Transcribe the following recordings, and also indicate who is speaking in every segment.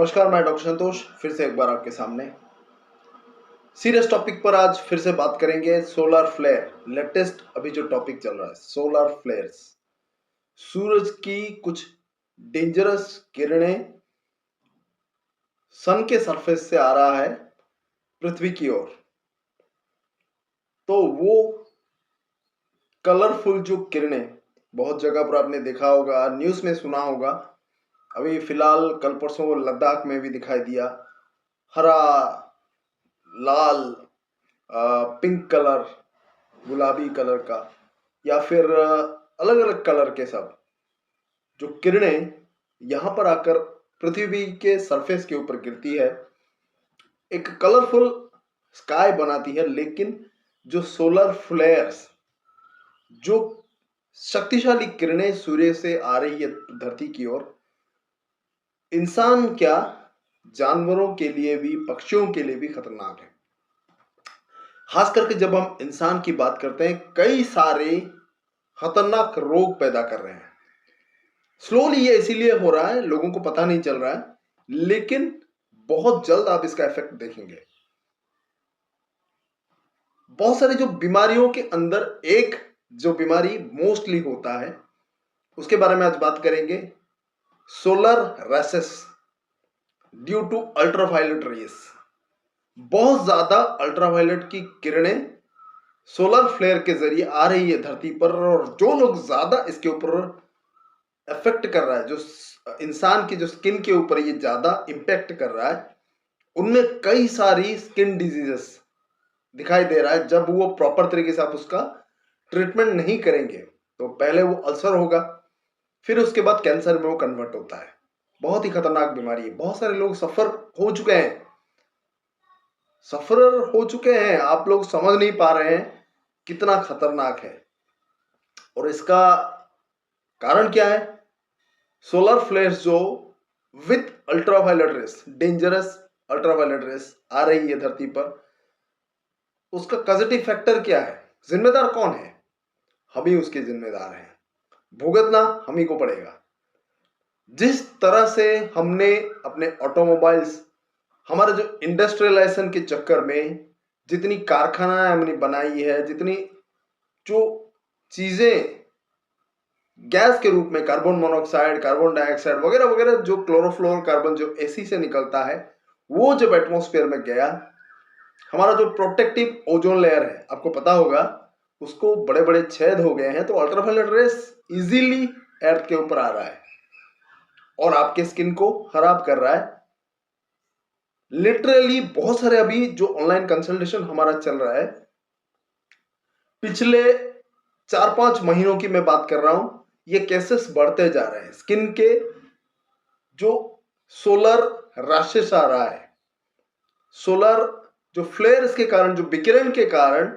Speaker 1: नमस्कार, मैं डॉक्टर संतोष फिर से एक बार आपके सामने सीरियस टॉपिक पर आज फिर से बात करेंगे। सोलर फ्लेयर, लेटेस्ट अभी जो टॉपिक चल रहा है सोलर फ्लेयर्स, सूरज की कुछ डेंजरस किरणें सन के सरफेस से आ रहा है पृथ्वी की ओर। तो वो कलरफुल जो किरणें बहुत जगह पर आपने देखा होगा, न्यूज में सुना होगा। अभी फिलहाल कल परसों वो लद्दाख में भी दिखाई दिया, हरा, लाल, पिंक कलर, गुलाबी कलर का, या फिर अलग अलग कलर के सब जो किरणें यहां पर आकर पृथ्वी के सरफेस के ऊपर गिरती है, एक कलरफुल स्काई बनाती है। लेकिन जो सोलर फ्लेयर्स, जो शक्तिशाली किरणें सूर्य से आ रही है धरती की ओर, इंसान क्या, जानवरों के लिए भी, पक्षियों के लिए भी खतरनाक है। खास करके जब हम इंसान की बात करते हैं, कई सारे खतरनाक रोग पैदा कर रहे हैं। स्लोली ये इसीलिए हो रहा है, लोगों को पता नहीं चल रहा है, लेकिन बहुत जल्द आप इसका इफेक्ट देखेंगे। बहुत सारी जो बीमारियों के अंदर एक जो बीमारी मोस्टली होता है, उसके बारे में आज बात करेंगे। Solar rashes due to ultraviolet rays. बहुत ज्यादा अल्ट्रावायलेट की किरणें सोलर फ्लेयर के जरिए आ रही है धरती पर, और जो लोग ज्यादा इसके ऊपर इफेक्ट कर रहा है, जो इंसान की जो स्किन के ऊपर ये ज्यादा इंपैक्ट कर रहा है, उनमें कई सारी स्किन डिजीजेस दिखाई दे रहा है। जब वो प्रॉपर तरीके से आप उसका ट्रीटमेंट नहीं करेंगे तो पहले वो अल्सर होगा, फिर उसके बाद कैंसर में वो कन्वर्ट होता है। बहुत ही खतरनाक बीमारी है। बहुत सारे लोग सफर हो चुके हैं, आप लोग समझ नहीं पा रहे हैं कितना खतरनाक है। और इसका कारण क्या है? सोलर फ्लेयर्स जो with ultraviolet rays, dangerous ultraviolet rays आ रही है धरती पर, उसका पॉजिटिव फैक्टर क्या है? जिम्मेदार कौन है? हम ही उसके जिम्मेदार हैं, भुगतना हम ही को पड़ेगा। जिस तरह से हमने अपने ऑटोमोबाइल्स, हमारे जो इंडस्ट्रियलाइजेशन के चक्कर में जितनी कारखाना हमने बनाई है, जितनी जो चीजें गैस के रूप में, कार्बन मोनोऑक्साइड, कार्बन डाइऑक्साइड वगैरह वगैरह, जो क्लोरोफ्लोरोकार्बन जो एसी से निकलता है, वो जब एटमॉस्फेयर में गया, हमारा जो प्रोटेक्टिव ओजोन लेयर है, आपको पता होगा, उसको बड़े बड़े छेद हो गए हैं। तो अल्ट्रावायलेट रेस इजीली अर्थ के ऊपर आ रहा है और आपके स्किन को खराब कर रहा है। लिटरली बहुत सारे, अभी जो ऑनलाइन कंसल्टेशन हमारा चल रहा है, पिछले 4-5 महीनों की मैं बात कर रहा हूं, ये केसेस बढ़ते जा रहे हैं। स्किन के जो सोलर रैशेस आ रहा है, सोलर जो फ्लेयर्स के कारण, जो विकिरण के कारण,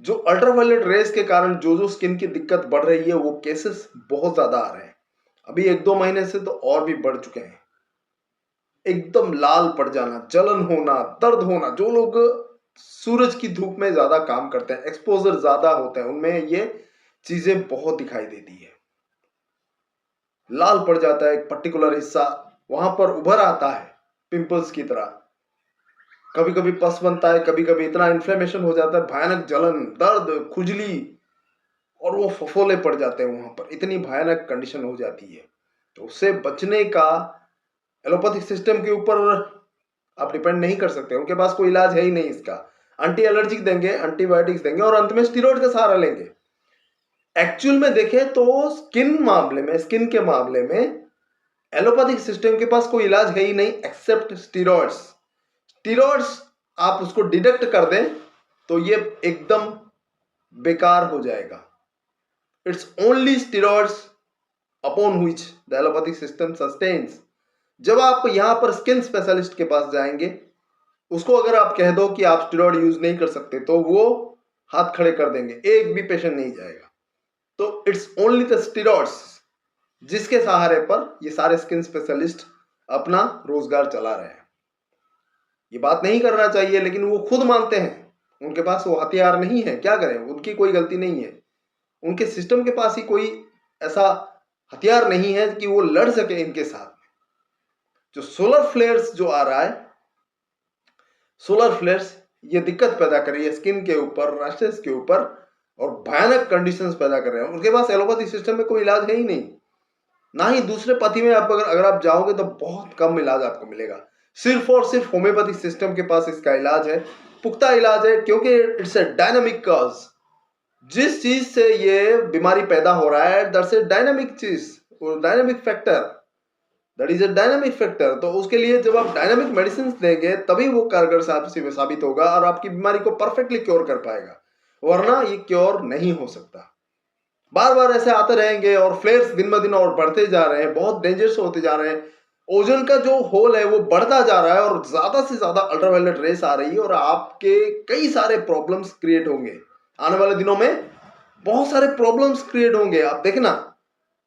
Speaker 1: जो अल्ट्रावायलेट रेस के कारण जो स्किन की दिक्कत बढ़ रही है, वो केसेस बहुत ज्यादा आ रहे हैं। अभी 1-2 महीने से तो और भी बढ़ चुके हैं। एकदम लाल पड़ जाना, जलन होना, दर्द होना, जो लोग सूरज की धूप में ज्यादा काम करते हैं, एक्सपोजर ज्यादा होते हैं, उनमें ये चीजें बहुत दिखाई देती है। लाल पड़ जाता है, एक पर्टिकुलर हिस्सा वहां पर उभर आता है पिंपल्स की तरह। कभी कभी पस बनता है, कभी कभी इतना इन्फ्लेमेशन हो जाता है, भयानक जलन, दर्द, खुजली, और वो फफोले पड़ जाते हैं वहां पर। इतनी भयानक कंडीशन हो जाती है। तो उससे बचने का एलोपैथिक सिस्टम के ऊपर आप डिपेंड नहीं कर सकते। उनके पास कोई इलाज है ही नहीं इसका। एंटी एलर्जिक देंगे, एंटीबायोटिक्स देंगे, और अंत में स्टीरॉइड का सहारा लेंगे। एक्चुअल में देखें तो स्किन के मामले में एलोपैथिक सिस्टम के पास कोई इलाज है ही नहीं एक्सेप्ट स्टीरॉइड्स। स्टीरॉइड्स आप उसको डिडक्ट कर दें तो ये एकदम बेकार हो जाएगा। It's only steroids upon which the allopathic system sustains. जब आप यहां पर स्किन स्पेशलिस्ट के पास जाएंगे, उसको अगर आप कह दो कि आप स्टेरॉइड यूज नहीं कर सकते, तो वो हाथ खड़े कर देंगे, एक भी पेशेंट नहीं जाएगा। तो इट्स ओनली द स्टेरॉइड्स जिसके सहारे पर ये सारे स्किन स्पेशलिस्ट अपना रोजगार चला रहे हैं। ये बात नहीं करना चाहिए, लेकिन वो खुद मानते हैं उनके पास वो हथियार नहीं है। क्या करें, उनकी कोई गलती नहीं है, उनके सिस्टम के पास ही कोई ऐसा हथियार नहीं है कि वो लड़ सके इनके साथ। जो सोलर फ्लेयर्स जो आ रहा है, सोलर फ्लेयर्स ये दिक्कत पैदा कर रही है स्किन के ऊपर, रैशेस के ऊपर, और भयानक कंडीशंस पैदा कर रहे हैं। उनके पास एलोपैथी सिस्टम में कोई इलाज है ही नहीं, ना ही दूसरे पति में आप अगर आप जाओगे तो बहुत कम इलाज आपको मिलेगा। सिर्फ और सिर्फ होम्योपैथिक सिस्टम के पास इसका इलाज है, पुख्ता इलाज है, क्योंकि इट्स ए डायनामिक कॉज। जिस चीज से ये बीमारी पैदा हो रहा है दैट्स ए डायनामिक चीज, dynamic factor, that is a dynamic factor. तो उसके लिए जब आप डायनामिक मेडिसिन देंगे तभी वो कारगर साबित होगा और आपकी बीमारी को परफेक्टली क्योर कर पाएगा, वरना ये क्योर नहीं हो सकता। बार बार ऐसे आते रहेंगे और फ्लेयर्स दिन ब दिन और बढ़ते जा रहे हैं, बहुत डेंजरस होते जा रहे हैं। ओजोन का जो होल है वो बढ़ता जा रहा है और ज्यादा से ज्यादा अल्ट्रावायलेट रेस आ रही है और आपके कई सारे प्रॉब्लम्स क्रिएट होंगे आने वाले दिनों में, बहुत सारे प्रॉब्लम्स क्रिएट होंगे। आप देखना,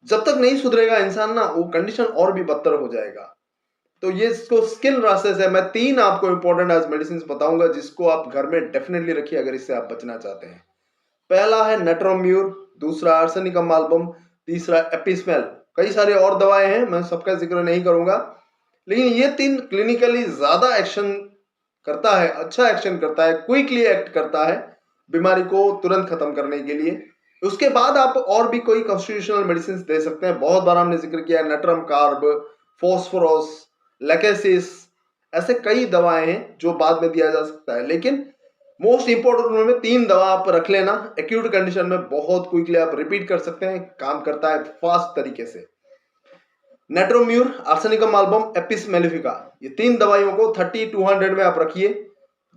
Speaker 1: जब तक नहीं सुधरेगा इंसान ना, वो कंडीशन और भी बदतर हो जाएगा। तो ये इसको स्किन रैशेस है। मैं 3 आपको इंपॉर्टेंट आज मेडिसिन बताऊंगा जिसको आप घर में डेफिनेटली रखिए अगर इससे आप बचना चाहते हैं। पहला है नेट्रोम्यूर, दूसरा आर्सेनिकम एल्बम, तीसरा एपिस्मेल। कई सारी और दवाएं हैं, मैं सबका जिक्र नहीं करूंगा, लेकिन ये 3 क्लिनिकली ज्यादा एक्शन करता है, अच्छा एक्शन करता है, क्विकली एक्ट करता है बीमारी को तुरंत खत्म करने के लिए। उसके बाद आप और भी कोई कॉन्स्टिट्यूशनल मेडिसिन दे सकते हैं। बहुत बार हमने जिक्र किया नेट्रम कार्ब, फॉस्फोरस, लेकेसिस, ऐसे कई दवाएं हैं जो बाद में दिया जा सकता है, लेकिन मोस्ट इंपोर्टेंट उनमें 3 दवा आप रख लेना। एक्यूट कंडीशन में बहुत क्विकली आप रिपीट कर सकते हैं, काम करता है फास्ट तरीके से। नेट्रोम्यूर, आर्सेनिकम एल्बम, एपिस मेलिफिका, ये 3 दवाइयों को 30-200 में आप रखिए।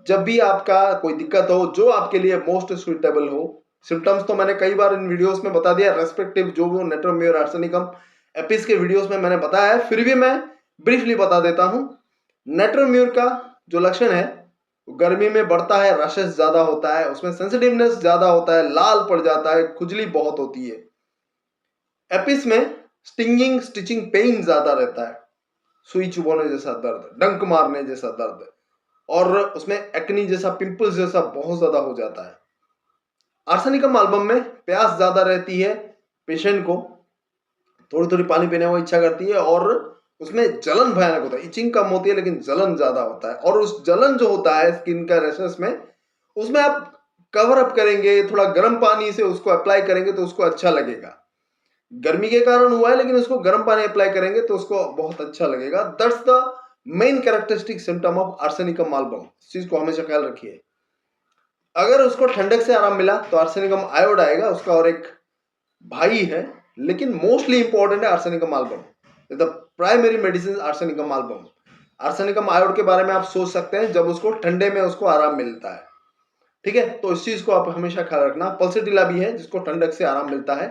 Speaker 1: जब भी आपका कोई दिक्कत हो, जो आपके लिए मोस्ट सुइटेबल हो। सिम्टम्स तो मैंने कई बार इन वीडियोस में बता दिया, रेस्पेक्टिव जो वो नेट्रोम्यूर, आर्सेनिकम, एपिस के वीडियोस में मैंने बताया है, फिर भी मैं ब्रीफली बता देता हूं। नेट्रोम्यूर का जो लक्षण है, गर्मी में बढ़ता है, रशेस ज्यादा होता है, उसमें सेंसिटिवनेस ज्यादा होता है, लाल पड़ जाता है, खुजली बहुत होती है। एपिस में स्टिंगिंग स्टिचिंग पेन ज्यादा रहता है, सुई चुभोने जैसा दर्द, डंक मारने जैसा दर्द, और उसमें एक्नी जैसा, पिंपल्स जैसा बहुत ज्यादा हो जाता है। आर्सेनिकम एल्बम में प्यास ज्यादा रहती है, पेशेंट को थोड़ी थोड़ी पानी पीने को इच्छा करती है, और उसमें जलन भयानक होता है। इचिंग कम होती है लेकिन जलन ज्यादा होता है, और उस जलन जो होता है स्किन का रैशेस में, उसमें आप कवर अप करेंगे, थोड़ा गर्म पानी से उसको अप्लाई करेंगे तो उसको अच्छा लगेगा। गर्मी के कारण हुआ है लेकिन उसको गर्म पानी अप्लाई करेंगे तो उसको बहुत अच्छा लगेगा। That's the main characteristic symptom of arsenicum album. इस चीज को हमेशा ख्याल रखिए। अगर उसको ठंडक से आराम मिला तो आर्सेनिकम आयोड आएगा, उसका और एक भाई है, लेकिन मोस्टली इंपॉर्टेंट है arsenicum album. The primary medicine arsenicum album. Arsenicum आयोड के बारे में आप सोच सकते हैं जब उसको ठंडे में उसको आराम मिलता है, ठीक है, तो इस चीज को आप हमेशा ख्याल रखना। पल्सेटिला भी है जिसको ठंडक से आराम मिलता है।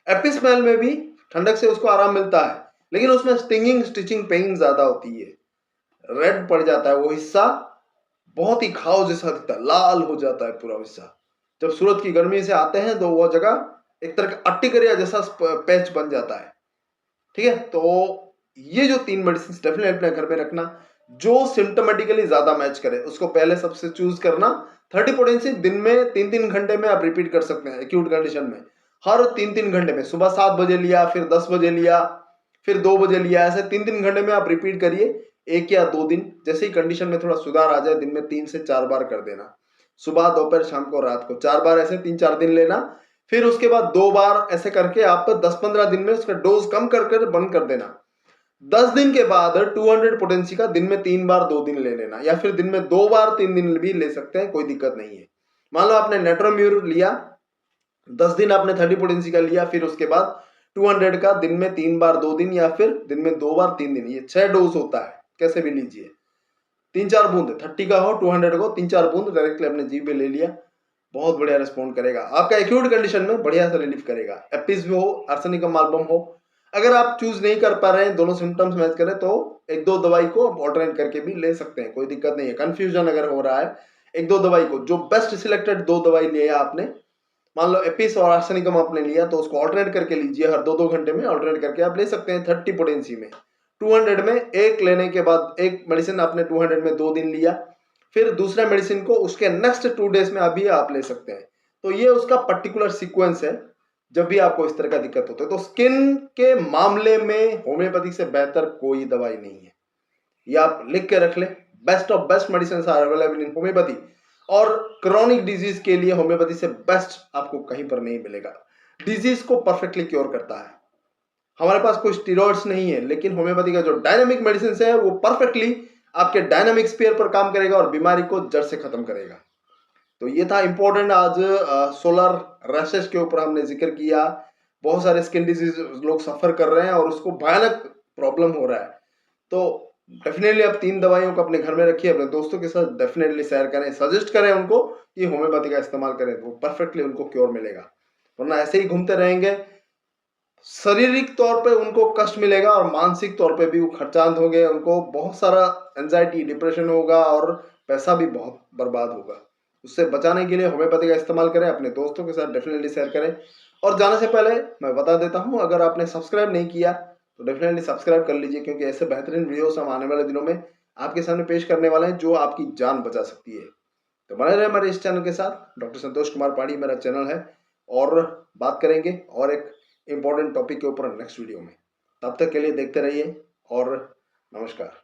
Speaker 1: एपिस्मेल में भी ठंडक से उसको आराम मिलता है, लेकिन उसमें स्टिंगिंग स्टिचिंग पेन ज्यादा होती है, रेड पड़ जाता है वो हिस्सा, बहुत ही घाव जैसा दिखता है, लाल हो जाता है पूरा हिस्सा। जब सूरज की गर्मी से आते हैं तो वो जगह एक तरह का अट्टिकरिया जैसा पैच बन जाता है, ठीक है। तो ये जो 3 मेडिसिन डेफिनेटली अपने घर में रखना, जो सिम्टोमेटिकली ज्यादा मैच करे उसको पहले सबसे चूज करना। 30 पोटेंसी दिन में 3-3 घंटे में आप रिपीट कर सकते हैं एक्यूट कंडीशन में, हर 3-3 घंटे में। सुबह 7 बजे लिया, फिर 10 बजे लिया, फिर 2 बजे लिया, ऐसे 3-3 घंटे में आप रिपीट करिए 1 या 2 दिन। जैसे ही कंडीशन में थोड़ा सुधार आ जाए दिन में 3 से 4 बार कर देना, सुबह, दोपहर, शाम को, रात को 4 बार, ऐसे 3-4 दिन लेना। फिर उसके बाद 2 बार ऐसे करके आप 10-15 दिन में उसका डोज कम कर बंद कर देना। 10 दिन के बाद 200 पोटेंसी का दिन में 3 बार 2 दिन ले लेना, या फिर दिन में 2 बार 3 दिन भी ले सकते हैं, कोई दिक्कत नहीं है। मान लो आपने नेट्रोम्यूर लिया, 10 दिन आपने 30 पोटेंसी का लिया, फिर उसके बाद 200 का दिन में 3 बार 2 दिन, या फिर दिन में 2 बार 3 दिन, ये 6 डोज होता है, कैसे भी लीजिए। 3-4 बूंद 30 का हो, 200 को 3-4 बूंद डायरेक्टली अपने जीभ में ले लिया, बहुत बढ़िया रिस्पॉन्ड करेगा, आपका एक्यूट कंडीशन में बढ़िया से रिलीफ करेगा। एपिस भी हो, आर्सेनिकम एल्बम हो। अगर आप चूज नहीं कर पा रहे हैं, दोनों सिम्टम्स मैच करें, तो 1-2 दवाई को आप ऑल्टरनेट करके भी ले सकते हैं, कोई दिक्कत नहीं है। कंफ्यूजन अगर हो रहा है, 1-2 दवाई को, जो बेस्ट सिलेक्टेड 2 दवाई लिया आपने, मान लो एपिस और आर्सेनिकम आपने लिया, तो उसको ऑल्टरनेट करके लीजिए, हर 2-2 घंटे में ऑल्टरनेट करके आप ले सकते हैं। 30 पोटेंसी में 200 में एक लेने के बाद, एक मेडिसिन आपने 200 में 2 दिन लिया, फिर दूसरा मेडिसिन को उसके नेक्स्ट 2 डेज में अभी आप ले सकते हैं। तो ये उसका पर्टिकुलर सीक्वेंस है जब भी आपको इस तरह का दिक्कत होता है। तो स्किन के मामले में होम्योपैथी से बेहतर कोई दवाई नहीं है। ये आप लिख के रख लें। Best of best medicine are available in homoeopathy, और क्रॉनिक डिजीज के लिए होम्योपैथी से बेस्ट आपको कहीं पर नहीं मिलेगा। डिजीज को परफेक्टली क्योर करता है। हमारे पास कोई स्टीरॉइड्स नहीं है, लेकिन होम्योपैथी का जो डायनामिक मेडिसिन है वो परफेक्टली आपके डायनामिक स्पेयर पर काम करेगा और बीमारी को जड़ से खत्म करेगा। तो ये था इंपॉर्टेंट, आज सोलर रैशेस के ऊपर हमने जिक्र किया। बहुत सारे स्किन डिजीज लोग सफर कर रहे हैं और उसको भयानक प्रॉब्लम हो रहा है। तो डेफिनेटली आप 3 दवाइयों को अपने घर में रखिए, अपने दोस्तों के साथ डेफिनेटली शेयर करें, सजेस्ट करें उनको कि होम्योपैथी का इस्तेमाल करें, तो परफेक्टली उनको क्योर मिलेगा। वरना ऐसे ही घूमते रहेंगे, शारीरिक तौर पे उनको कष्ट मिलेगा और मानसिक तौर पे भी वो खर्चांत होंगे, उनको बहुत सारा एंजाइटी, डिप्रेशन होगा और पैसा भी बहुत बर्बाद होगा। उससे बचाने के लिए होम्योपैथी का इस्तेमाल करें, अपने दोस्तों के साथ डेफिनेटली शेयर करें। और जाने से पहले मैं बता देता हूं, अगर आपने सब्सक्राइब नहीं किया तो डेफिनेटली सब्सक्राइब कर लीजिए, क्योंकि ऐसे बेहतरीन वीडियोस हम आने वाले दिनों में आपके सामने पेश करने वाले हैं जो आपकी जान बचा सकती है। तो बने रहे हमारे इस चैनल के साथ। डॉक्टर संतोष कुमार पाढ़ी मेरा चैनल है, और बात करेंगे और एक इंपॉर्टेंट टॉपिक के ऊपर नेक्स्ट वीडियो में। तब तक के लिए देखते रहिए और नमस्कार।